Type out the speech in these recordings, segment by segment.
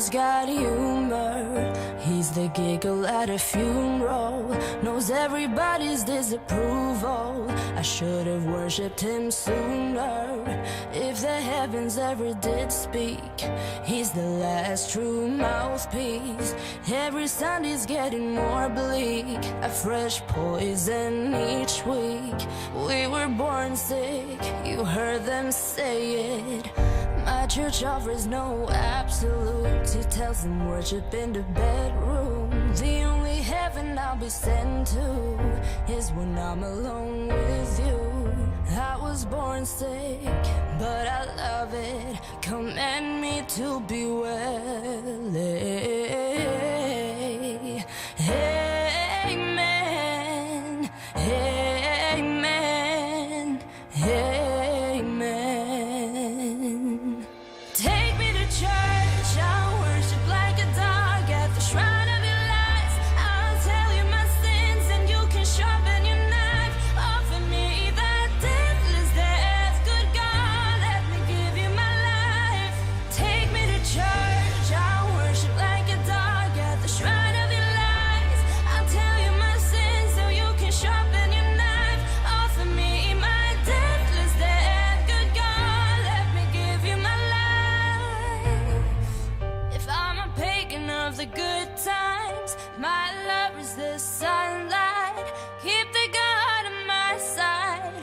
He's got humor, he's the giggle at a funeral, knows everybody's disapproval. I should have worshipped him sooner. If the heavens ever did speak, he's the last true mouthpiece. Every Sunday's getting more bleak, a fresh poison each week. We were born sick, you heard them say it. My church offers no absolutes. He tells them worship in the bedroom. The only heaven I'll be sent to is when I'm alone with you. I was born sick, but I love it. Command me to be well. Amen. Amen. Amen. Take me to church, I'll worship like a dog at the shrine of your life. I'll tell you my sins and you can sharpen your knife. Offer me that deathless death. Good God, let me give you my life. Take me to church, I'll worship like a dog at the shrine of your lies. I'll tell you my sins so you can sharpen your knife. Offer me my deathless death. Good God, let me give you my life. If I'm a pagan of the good times, my love is the sunlight. Keep the God on my side.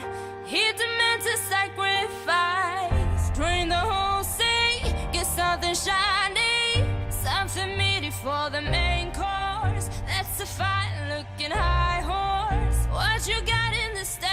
He demands a sacrifice. Drain the whole sea, get something shiny, something meaty for the main course. That's a fine looking high horse. What you got in the stand?